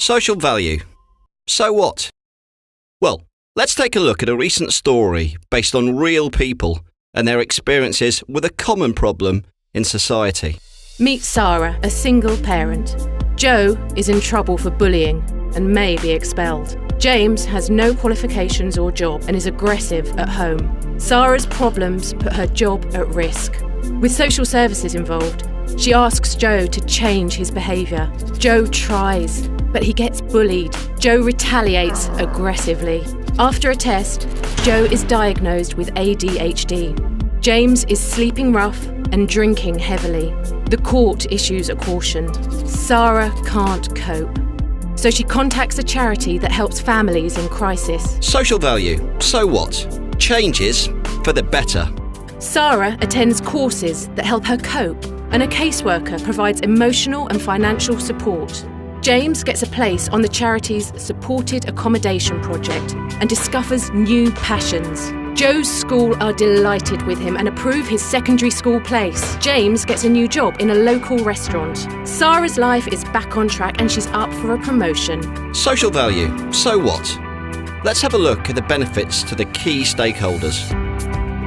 Social value. So what? Well, let's take a look at a recent story based on real people and their experiences with a common problem in society. Meet Sarah, a single parent. Joe is in trouble for bullying and may be expelled. James has no qualifications or job and is aggressive at home. Sarah's problems put her job at risk. With social services involved, she asks Joe to change his behaviour. Joe tries, but he gets bullied. Joe retaliates aggressively. After a test, Joe is diagnosed with ADHD. James is sleeping rough and drinking heavily. The court issues a caution. Sarah can't cope, so she contacts a charity that helps families in crisis. Social value. So what? Changes for the better. Sarah attends courses that help her cope, and a caseworker provides emotional and financial support. James gets a place on the charity's supported accommodation project and discovers new passions. Joe's school are delighted with him and approve his secondary school place. James gets a new job in a local restaurant. Sarah's life is back on track and she's up for a promotion. Social value. So what? Let's have a look at the benefits to the key stakeholders.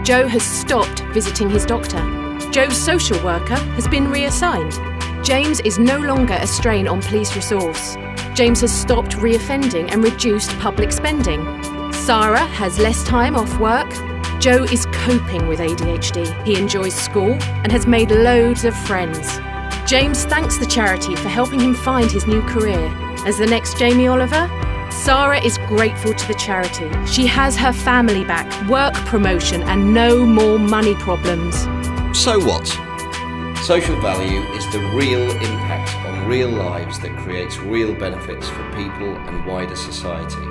Joe has stopped visiting his doctor. Joe's social worker has been reassigned. James is no longer a strain on police resource. James has stopped reoffending and reduced public spending. Sarah has less time off work. Joe is coping with ADHD. He enjoys school and has made loads of friends. James thanks the charity for helping him find his new career. As the next Jamie Oliver, Sarah is grateful to the charity. She has her family back, work promotion and no more money problems. So what? Social value is the real impact on real lives that creates real benefits for people and wider society.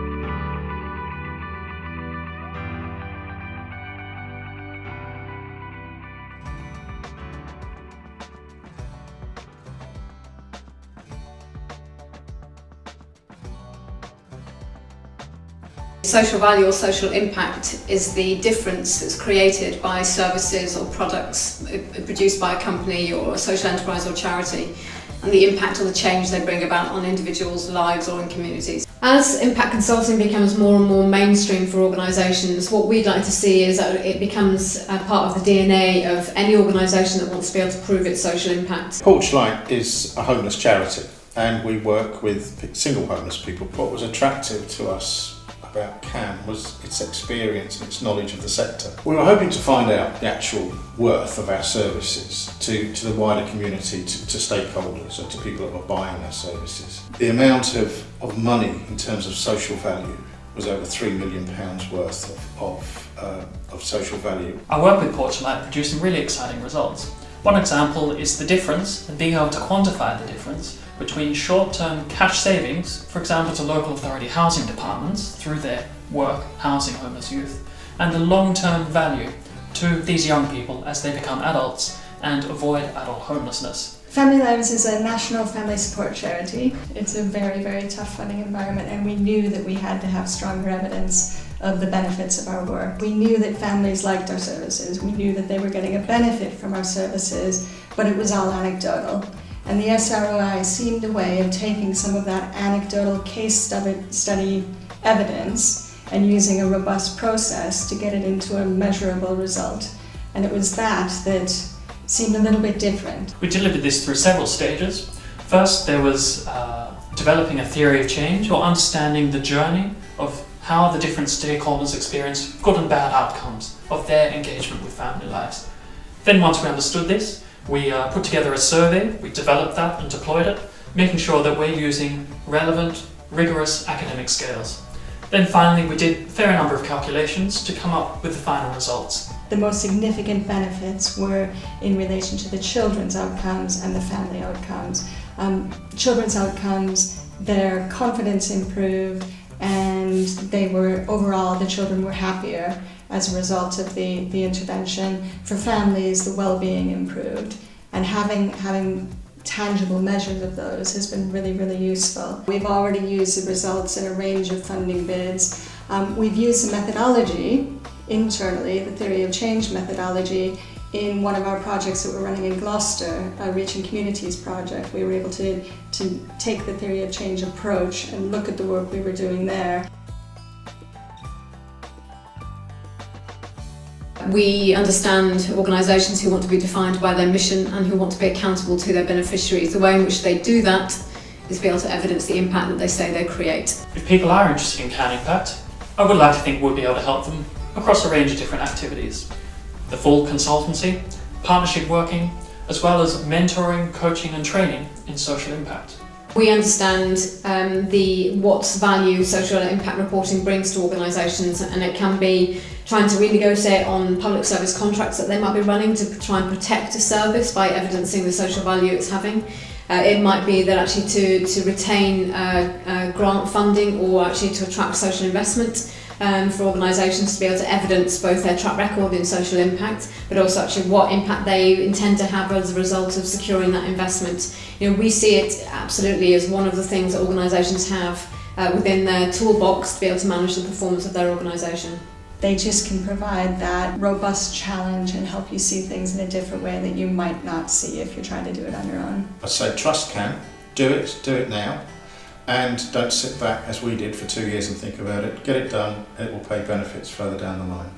Social value or social impact is the difference that's created by services or products produced by a company or a social enterprise or charity, and the impact or the change they bring about on individuals' lives or in communities. As impact consulting becomes more and more mainstream for organisations, what we'd like to see is that it becomes a part of the DNA of any organisation that wants to be able to prove its social impact. Porchlight is a homeless charity and we work with single homeless people. What was attractive to us about CAM was its experience and its knowledge of the sector. We were hoping to find out the actual worth of our services to the wider community, to stakeholders and to people that were buying our services. The amount of money in terms of social value was over £3 million worth of social value. I work with Porchlight producing really exciting results. One example is the difference and being able to quantify the difference between short-term cash savings, for example to local authority housing departments through their work housing homeless youth, and the long-term value to these young people as they become adults and avoid adult homelessness. Family Lives is a national family support charity. It's a very, very tough funding environment, and we knew that we had to have stronger evidence of the benefits of our work. We knew that families liked our services. We knew that they were getting a benefit from our services, but it was all anecdotal. And the SROI seemed a way of taking some of that anecdotal case study evidence and using a robust process to get it into a measurable result. And it was that seemed a little bit different. We delivered this through several stages. First, there was developing a theory of change, or understanding the journey of how the different stakeholders experience good and bad outcomes of their engagement with family lives. Then once we understood this, we put together a survey, we developed that and deployed it, making sure that we're using relevant, rigorous academic scales. Then finally we did a fair number of calculations to come up with the final results. The most significant benefits were in relation to the children's outcomes and the family outcomes. Children's outcomes, their confidence improved, and overall the children were happier as a result of the intervention. For families, the well-being improved, and having tangible measures of those has been really, really useful. We've already used the results in a range of funding bids. We've used the methodology internally, the theory of change methodology, In one of our projects that we're running in Gloucester, a Reaching Communities project, we were able to take the theory of change approach and look at the work we were doing there. We understand organisations who want to be defined by their mission and who want to be accountable to their beneficiaries. The way in which they do that is to be able to evidence the impact that they say they create. If people are interested in Can Impact, I would like to think we'll be able to help them across a range of different activities. The full consultancy, partnership working, as well as mentoring, coaching and training in social impact. We understand what value social impact reporting brings to organisations, and it can be trying to renegotiate on public service contracts that they might be running to try and protect a service by evidencing the social value it's having. It might be that actually to retain grant funding or actually to attract social investment for organisations to be able to evidence both their track record in social impact, but also actually what impact they intend to have as a result of securing that investment. We see it absolutely as one of the things that organisations have within their toolbox to be able to manage the performance of their organisation. They just can provide that robust challenge and help you see things in a different way that you might not see if you're trying to do it on your own. I say trust Can, do it now, and don't sit back as we did for 2 years and think about it. Get it done, and it will pay benefits further down the line.